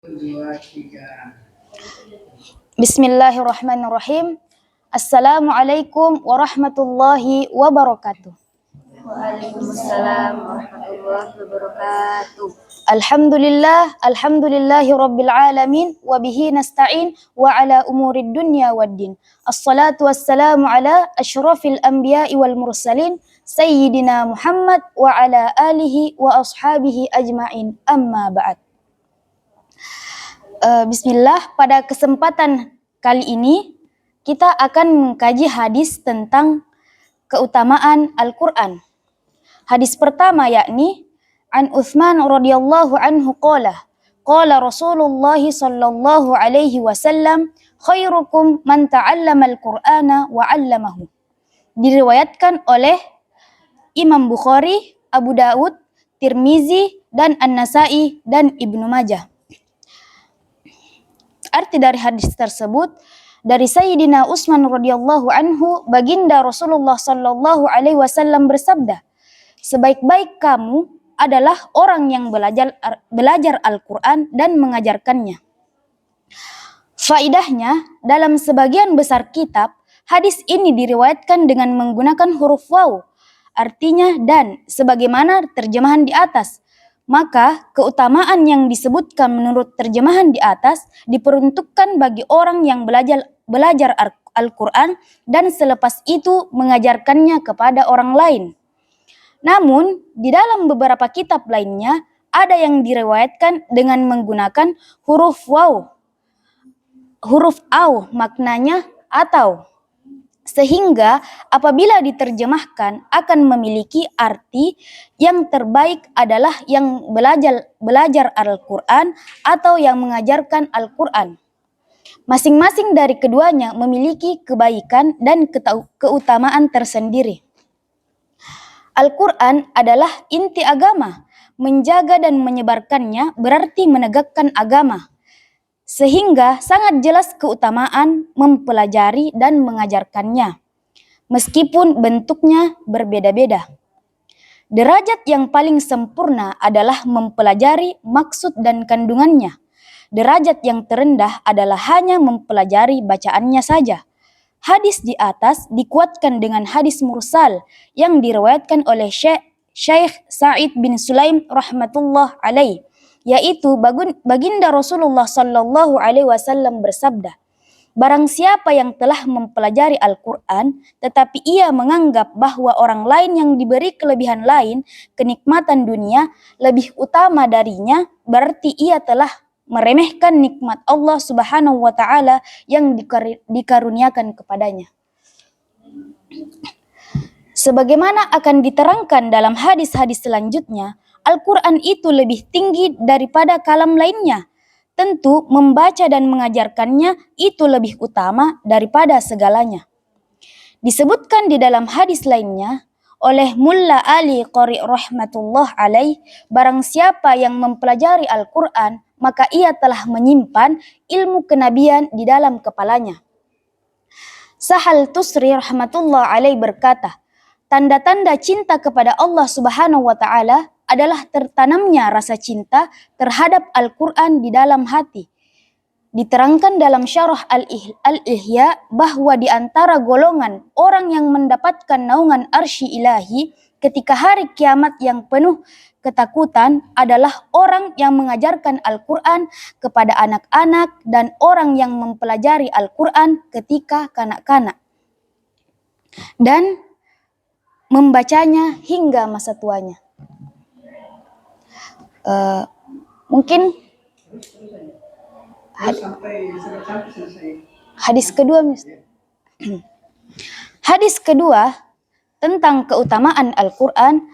Dua, tiga. Bismillahirrahmanirrahim. Assalamualaikum warahmatullahi wabarakatuh. Waalaikumsalam warahmatullahi wabarakatuh. Alhamdulillahi rabbil alamin wa bihi nasta'in wa ala umurid dunya waddin. Assalatu wassalamu ala asyrafil anbiya'i wal mursalin sayyidina Muhammad wa ala alihi wa ashabihi ajma'in. Amma ba'd. Bismillah, pada kesempatan kali ini kita akan mengkaji hadis tentang keutamaan Al-Quran. Hadis pertama yakni An Utsman radhiyallahu anhu qala Rasulullah sallallahu alaihi wasallam khairukum man ta'allama al-Qur'ana wa 'allamahu. Diriwayatkan oleh Imam Bukhari, Abu Daud, Tirmizi dan An-Nasa'i dan Ibnu Majah. Arti dari hadis tersebut, dari Sayyidina Utsman radhiyallahu anhu, baginda Rasulullah sallallahu alaihi wasallam bersabda, sebaik-baik kamu adalah orang yang belajar Al-Quran dan mengajarkannya. Faidahnya, dalam sebagian besar kitab, hadis ini diriwayatkan dengan menggunakan huruf waw, artinya dan, sebagaimana terjemahan di atas. Maka keutamaan yang disebutkan menurut terjemahan di atas diperuntukkan bagi orang yang belajar Al-Quran dan selepas itu mengajarkannya kepada orang lain. Namun, di dalam beberapa kitab lainnya ada yang diriwayatkan dengan menggunakan huruf waw. Huruf aw maknanya atau. Sehingga apabila diterjemahkan akan memiliki arti yang terbaik adalah yang belajar Al-Quran atau yang mengajarkan Al-Quran. Masing-masing dari keduanya memiliki kebaikan dan keutamaan tersendiri. Al-Quran adalah inti agama. Menjaga dan menyebarkannya berarti menegakkan agama. Sehingga sangat jelas keutamaan mempelajari dan mengajarkannya, meskipun bentuknya berbeda-beda. Derajat yang paling sempurna adalah mempelajari maksud dan kandungannya. Derajat yang terendah adalah hanya mempelajari bacaannya saja. Hadis di atas dikuatkan dengan hadis mursal yang diriwayatkan oleh Syekh Sa'id bin Sulaim rahmatullah alaih, yaitu baginda Rasulullah sallallahu alaihi wasallam bersabda, barang siapa yang telah mempelajari Al-Quran tetapi ia menganggap bahwa orang lain yang diberi kelebihan lain, kenikmatan dunia lebih utama darinya, berarti ia telah meremehkan nikmat Allah Subhanahu wa taala yang dikaruniakan kepadanya. Sebagaimana akan diterangkan dalam hadis-hadis selanjutnya, Al-Quran itu lebih tinggi daripada kalam lainnya. Tentu membaca dan mengajarkannya itu lebih utama daripada segalanya. Disebutkan di dalam hadis lainnya oleh Mulla Ali Qari rahmatullah alaih, barang siapa yang mempelajari Al-Quran, maka ia telah menyimpan ilmu kenabian di dalam kepalanya. Sahal Tusri rahmatullah alaih berkata, tanda-tanda cinta kepada Allah Subhanahu wa taala adalah tertanamnya rasa cinta terhadap Al-Quran di dalam hati. Diterangkan dalam syarah Al-Ihya bahwa di antara golongan orang yang mendapatkan naungan arsy ilahi ketika hari kiamat yang penuh ketakutan adalah orang yang mengajarkan Al-Quran kepada anak-anak dan orang yang mempelajari Al-Quran ketika kanak-kanak dan membacanya hingga masa tuanya. Mungkin hadis kedua hadis kedua tentang keutamaan Al-Quran.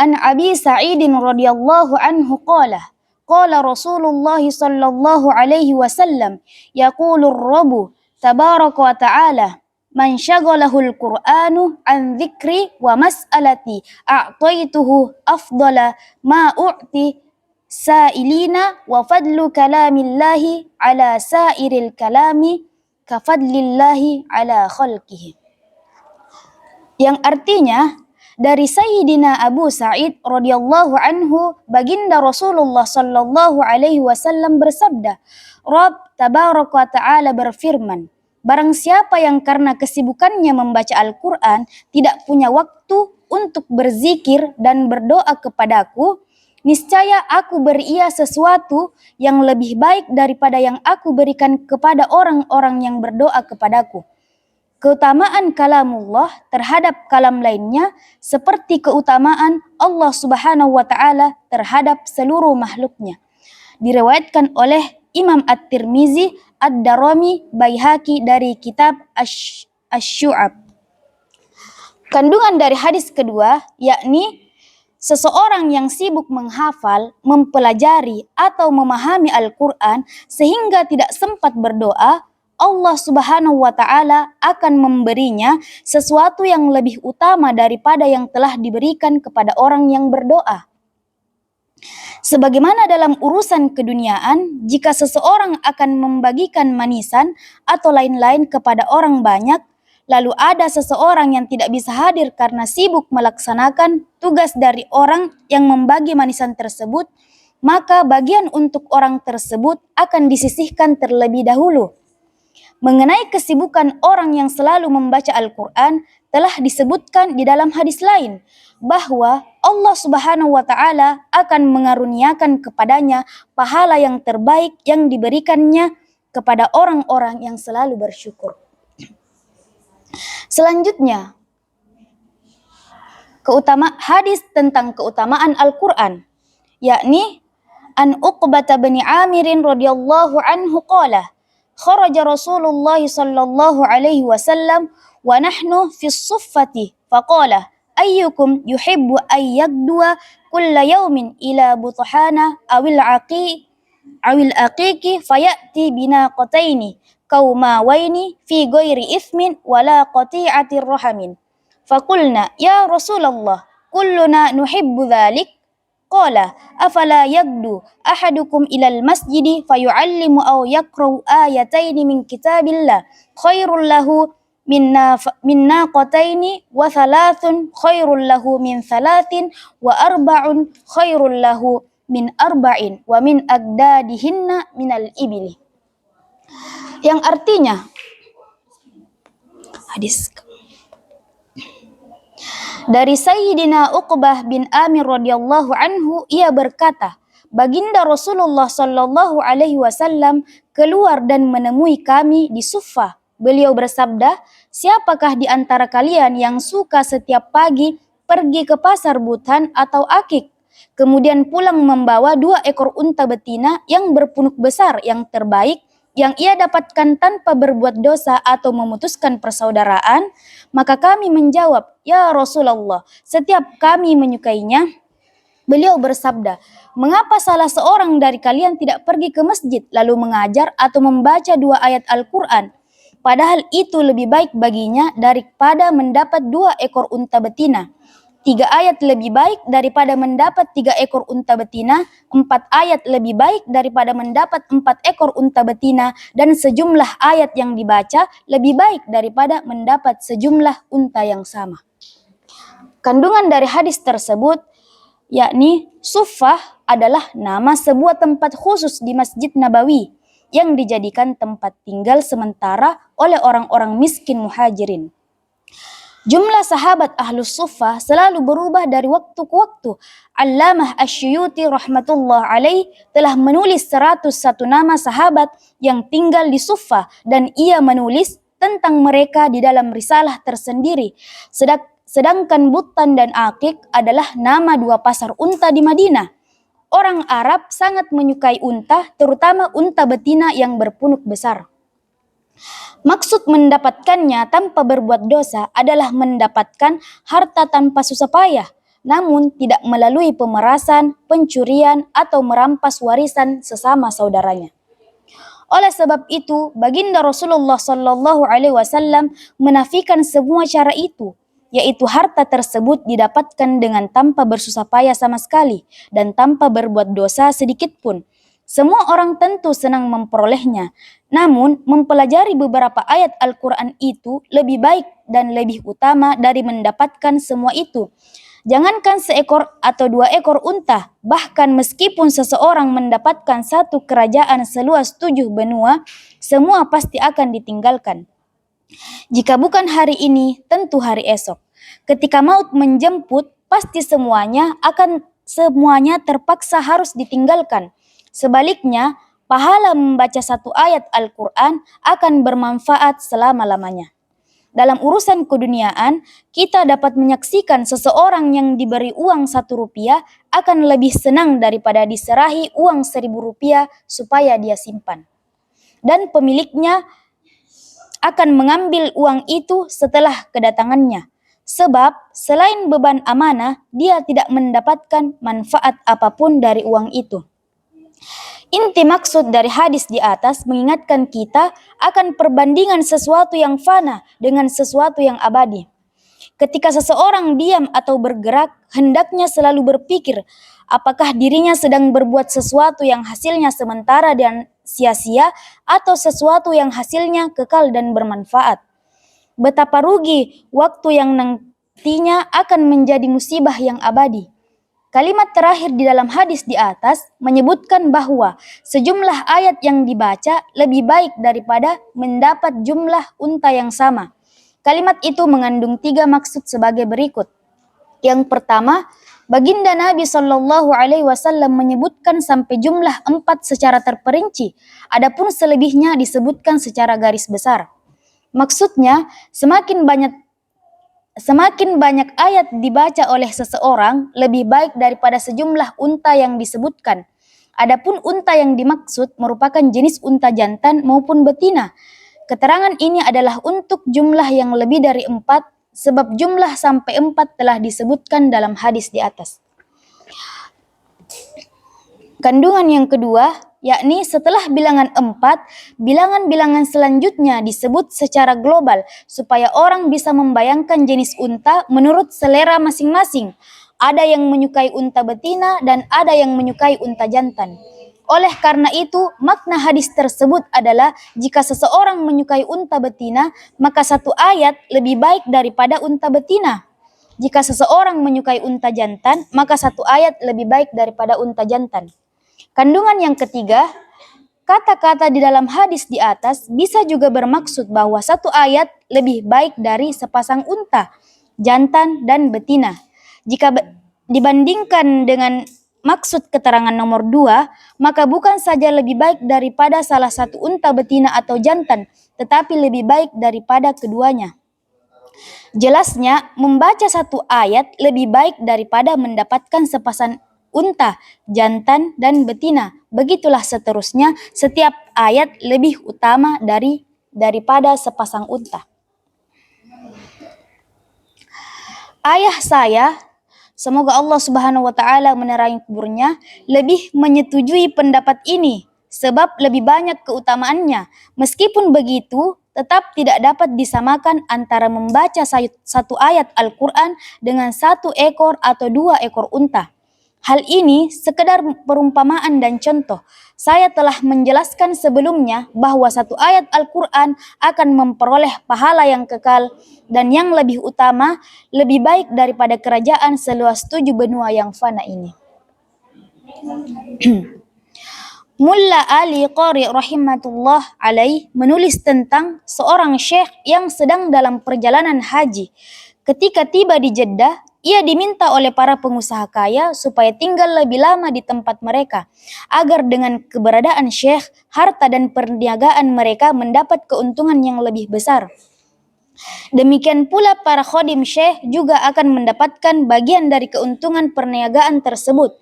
An Abi Sa'idin radhiyallahu anhu qala Rasulullah sallallahu alaihi wasallam yaqulur Rabbu tabaraka wa ta'ala man syaghalahul Qur'anu an dzikri wa mas'alati a'taituhu afdala ma u'ti sa'ilina wa fadlu kalamillahi ala sa'iril kalami kafadlillahi ala khalqihi. Yang artinya, Dari Sayyidina Abu Sa'id radhiyallahu anhu, baginda Rasulullah sallallahu alaihi wasallam bersabda, Rabb tabaraka wa ta'ala berfirman, barang siapa yang karena kesibukannya membaca Al-Quran tidak punya waktu untuk berzikir dan berdoa kepadaku, niscaya aku beri ia sesuatu yang lebih baik daripada yang aku berikan kepada orang-orang yang berdoa kepadaku. Keutamaan kalamullah terhadap kalam lainnya seperti keutamaan Allah Subhanahu wa taala terhadap seluruh makhluknya. Diriwayatkan oleh Imam At-Tirmizi, Ad-Darimi, Baihaqi dari kitab Asy-Syu'ab. Kandungan dari hadis kedua, yakni seseorang yang sibuk menghafal, mempelajari, atau memahami Al-Quran sehingga tidak sempat berdoa, Allah Subhanahu wa ta'ala akan memberinya sesuatu yang lebih utama daripada yang telah diberikan kepada orang yang berdoa. Sebagaimana dalam urusan keduniaan, jika seseorang akan membagikan manisan atau lain-lain kepada orang banyak, lalu ada seseorang yang tidak bisa hadir karena sibuk melaksanakan tugas dari orang yang membagi manisan tersebut, maka bagian untuk orang tersebut akan disisihkan terlebih dahulu. Mengenai kesibukan orang yang selalu membaca Al-Quran, telah disebutkan di dalam hadis lain bahwa Allah Subhanahu wa ta'ala akan mengaruniakan kepadanya pahala yang terbaik yang diberikannya kepada orang-orang yang selalu bersyukur. Selanjutnya, hadis tentang keutamaan Al-Quran, yakni an Uqbah bin Amir radhiyallahu anhu qala, kharaja Rasulullah sallallahu alaihi wasallam wa nahnu fi as-suffati faqala ayyukum yuhibbu an yagdua kulla yawmin ila buthana awil aqiqi fayati binaqataini kaumawaini fi ghairi ithmin wala qati'atir rahamin. Faqulna ya Rasulullah kulluna nuhibbu dhalik. Qala afala yagdu ahadukum ilal masjidi fayu'allimu aw yaqra'u ayataini min kitabillah khairul lahu min naqataini wa thalathun khairul lahu min thalathin wa arba'un khairul lahu min arba'in wa min agdadihinna minal ibili. Yang artinya hadis dari Sayyidina Uqbah bin Amir radhiyallahu anhu, ia berkata, baginda Rasulullah sallallahu alaihi wasallam keluar dan menemui kami di Suffah. Beliau bersabda, siapakah di antara kalian yang suka setiap pagi pergi ke pasar Buthan atau Akik, kemudian pulang membawa 2 ekor unta betina yang berpunuk besar yang terbaik, yang ia dapatkan tanpa berbuat dosa atau memutuskan persaudaraan? Maka kami menjawab, ya Rasulullah, setiap kami menyukainya. Beliau bersabda, mengapa salah seorang dari kalian tidak pergi ke masjid lalu mengajar atau membaca 2 ayat Al-Quran? Padahal itu lebih baik baginya daripada mendapat 2 ekor unta betina. 3 ayat lebih baik daripada mendapat 3 ekor unta betina, 4 ayat lebih baik daripada mendapat 4 ekor unta betina, dan sejumlah ayat yang dibaca lebih baik daripada mendapat sejumlah unta yang sama. Kandungan dari hadis tersebut, yakni Suffah adalah nama sebuah tempat khusus di Masjid Nabawi yang dijadikan tempat tinggal sementara oleh orang-orang miskin muhajirin. Jumlah sahabat Ahlus Suffah selalu berubah dari waktu ke waktu. Allamah Asy-Syuyuti rahmatullah alaih telah menulis 101 nama sahabat yang tinggal di Suffah, dan ia menulis tentang mereka di dalam risalah tersendiri. Sedangkan Buthan dan Akik adalah nama 2 pasar unta di Madinah. Orang Arab sangat menyukai unta, terutama unta betina yang berpunuk besar. Maksud mendapatkannya tanpa berbuat dosa adalah mendapatkan harta tanpa susah payah, namun tidak melalui pemerasan, pencurian, atau merampas warisan sesama saudaranya. Oleh sebab itu, baginda Rasulullah sallallahu alaihi wasallam menafikan semua cara itu, yaitu harta tersebut didapatkan dengan tanpa bersusah payah sama sekali dan tanpa berbuat dosa sedikit pun. Semua orang tentu senang memperolehnya. Namun, mempelajari beberapa ayat Al-Quran itu lebih baik dan lebih utama dari mendapatkan semua itu. Jangankan seekor atau 2 ekor unta, bahkan meskipun seseorang mendapatkan satu kerajaan seluas 7 benua, semua pasti akan ditinggalkan. Jika bukan hari ini, tentu hari esok. Ketika maut menjemput, pasti semuanya terpaksa harus ditinggalkan. Sebaliknya, pahala membaca satu ayat Al-Quran akan bermanfaat selama-lamanya. Dalam urusan keduniaan, kita dapat menyaksikan seseorang yang diberi uang 1 rupiah akan lebih senang daripada diserahi uang 1.000 rupiah supaya dia simpan. Dan pemiliknya akan mengambil uang itu setelah kedatangannya. Sebab selain beban amanah, dia tidak mendapatkan manfaat apapun dari uang itu. Inti maksud dari hadis di atas mengingatkan kita akan perbandingan sesuatu yang fana dengan sesuatu yang abadi. Ketika seseorang diam atau bergerak, hendaknya selalu berpikir apakah dirinya sedang berbuat sesuatu yang hasilnya sementara dan sia-sia atau sesuatu yang hasilnya kekal dan bermanfaat. Betapa rugi waktu yang nantinya akan menjadi musibah yang abadi. Kalimat terakhir di dalam hadis di atas menyebutkan bahwa sejumlah ayat yang dibaca lebih baik daripada mendapat jumlah unta yang sama. Kalimat itu mengandung 3 maksud sebagai berikut. Yang pertama, baginda Nabi SAW menyebutkan sampai jumlah 4 secara terperinci, adapun selebihnya disebutkan secara garis besar. Maksudnya, semakin banyak ayat dibaca oleh seseorang lebih baik daripada sejumlah unta yang disebutkan. Adapun unta yang dimaksud merupakan jenis unta jantan maupun betina. Keterangan ini adalah untuk jumlah yang lebih dari 4, sebab jumlah sampai 4 telah disebutkan dalam hadis di atas. Kandungan yang kedua, yakni setelah bilangan 4, bilangan-bilangan selanjutnya disebut secara global supaya orang bisa membayangkan jenis unta menurut selera masing-masing. Ada yang menyukai unta betina dan ada yang menyukai unta jantan. Oleh karena itu, makna hadis tersebut adalah jika seseorang menyukai unta betina, maka satu ayat lebih baik daripada unta betina. Jika seseorang menyukai unta jantan, maka satu ayat lebih baik daripada unta jantan. Kandungan yang ketiga, kata-kata di dalam hadis di atas bisa juga bermaksud bahwa satu ayat lebih baik dari sepasang unta, jantan dan betina. Jika dibandingkan dengan maksud keterangan nomor 2, maka bukan saja lebih baik daripada salah satu unta betina atau jantan, tetapi lebih baik daripada keduanya. Jelasnya, membaca satu ayat lebih baik daripada mendapatkan sepasang unta, jantan, dan betina. Begitulah seterusnya, setiap ayat lebih utama daripada sepasang unta. Ayah saya, semoga Allah Subhanahu wa Ta'ala menerangi kuburnya, lebih menyetujui pendapat ini, sebab lebih banyak keutamaannya. Meskipun begitu, tetap tidak dapat disamakan antara membaca satu ayat Al-Quran dengan 1 ekor atau 2 ekor unta. Hal ini sekedar perumpamaan dan contoh. Saya telah menjelaskan sebelumnya bahwa satu ayat Al-Quran akan memperoleh pahala yang kekal dan yang lebih utama, lebih baik daripada kerajaan seluas 7 benua yang fana ini. Mulla Ali Qari rahimahullah alaih menulis tentang seorang syekh yang sedang dalam perjalanan haji. Ketika tiba di Jeddah, ia diminta oleh para pengusaha kaya supaya tinggal lebih lama di tempat mereka, agar dengan keberadaan syekh, harta dan perniagaan mereka mendapat keuntungan yang lebih besar. Demikian pula para khodim syekh juga akan mendapatkan bagian dari keuntungan perniagaan tersebut.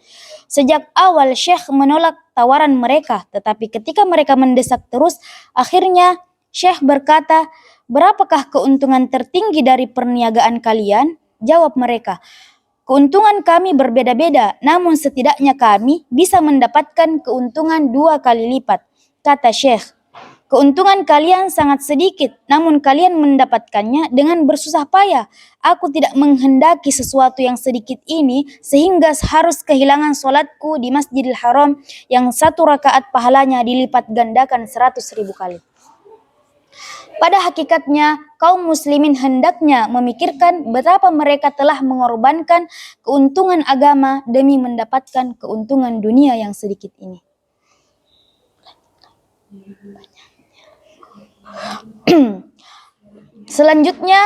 Sejak awal syekh menolak tawaran mereka, tetapi ketika mereka mendesak terus, akhirnya syekh berkata, "Berapakah keuntungan tertinggi dari perniagaan kalian?" Jawab mereka, "Keuntungan kami berbeda-beda, namun setidaknya kami bisa mendapatkan keuntungan 2 kali lipat." Kata syekh, Keuntungan kalian sangat sedikit, namun kalian mendapatkannya dengan bersusah payah. Aku tidak menghendaki sesuatu yang sedikit ini, sehingga harus kehilangan solatku di Masjidil Haram yang 1 rakaat pahalanya dilipat gandakan 100.000 kali. Pada hakikatnya, kaum muslimin hendaknya memikirkan betapa mereka telah mengorbankan keuntungan agama demi mendapatkan keuntungan dunia yang sedikit ini. Selanjutnya,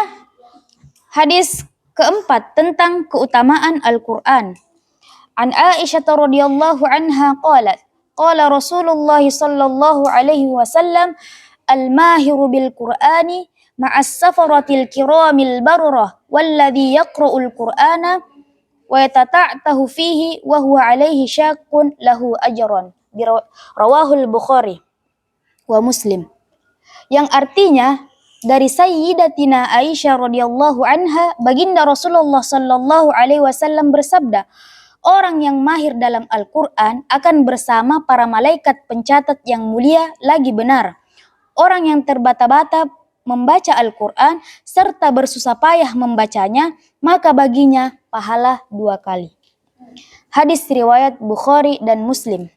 hadis keempat tentang keutamaan Al-Quran. An Aisyah radhiyallahu anha qalat, qala Rasulullah sallallahu alaihi wasallam, al-mahiru bil Qur'ani ma'as safaratil kiramil barrah walladhi yaqra'ul Qur'ana wa yatata'tahu fihi wa huwa alaihi syaqqun lahu ajran. Rawahul Bukhari wa Muslim. Yang artinya dari Sayyidatina Aisyah radhiyallahu anha, baginda Rasulullah sallallahu alaihi wasallam bersabda, orang yang mahir dalam Al-Quran akan bersama para malaikat pencatat yang mulia lagi benar. Orang yang terbata-bata membaca Al-Quran serta bersusah payah membacanya, maka baginya pahala 2 kali. Hadis riwayat Bukhari dan Muslim.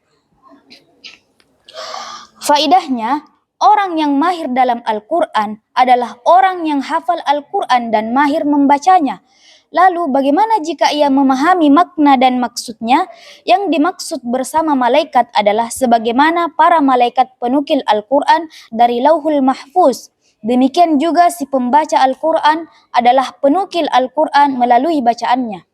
Faidahnya, orang yang mahir dalam Al-Quran adalah orang yang hafal Al-Quran dan mahir membacanya. Lalu bagaimana jika ia memahami makna dan maksudnya? Yang dimaksud bersama malaikat adalah sebagaimana para malaikat penukil Al-Quran dari Lauhul Mahfuz. Demikian juga si pembaca Al-Quran adalah penukil Al-Quran melalui bacaannya.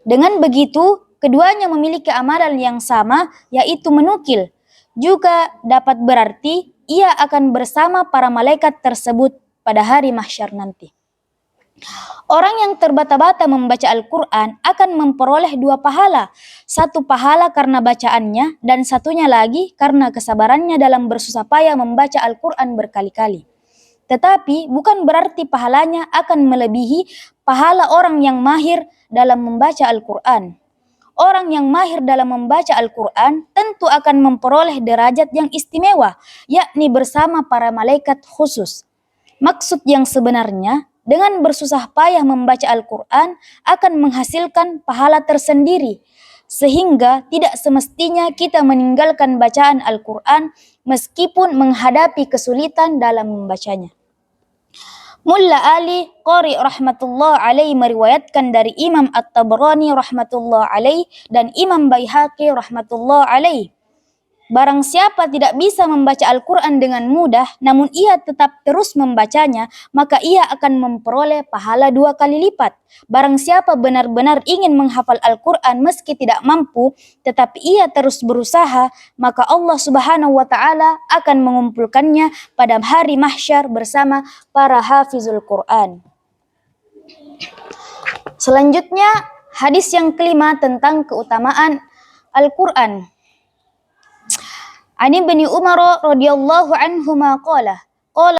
Dengan begitu, keduanya memiliki amalan yang sama, yaitu menukil. Juga dapat berarti ia akan bersama para malaikat tersebut pada hari mahsyar nanti. Orang yang terbata-bata membaca Al-Quran akan memperoleh 2 pahala. 1 pahala karena bacaannya dan satunya lagi karena kesabarannya dalam bersusah payah membaca Al-Quran berkali-kali. Tetapi bukan berarti pahalanya akan melebihi pahala orang yang mahir dalam membaca Al-Quran. Orang yang mahir dalam membaca Al-Quran tentu akan memperoleh derajat yang istimewa, yakni bersama para malaikat khusus. Maksud yang sebenarnya, dengan bersusah payah membaca Al-Quran akan menghasilkan pahala tersendiri, sehingga tidak semestinya kita meninggalkan bacaan Al-Quran meskipun menghadapi kesulitan dalam membacanya. Mulla Ali Qari rahmatullah alaih meriwayatkan dari Imam At-Tabrani rahmatullah alaih dan Imam Baihaqi rahmatullah alaih. Barang siapa tidak bisa membaca Al-Quran dengan mudah, namun ia tetap terus membacanya, maka ia akan memperoleh pahala 2 kali lipat. Barang siapa benar-benar ingin menghafal Al-Quran meski tidak mampu, tetapi ia terus berusaha, maka Allah Subhanahu wa Ta'ala akan mengumpulkannya pada hari mahsyar bersama para hafizul Quran. Selanjutnya, hadis yang kelima tentang keutamaan Al-Quran. An Ibnu Umar radhiyallahu anhuma qala,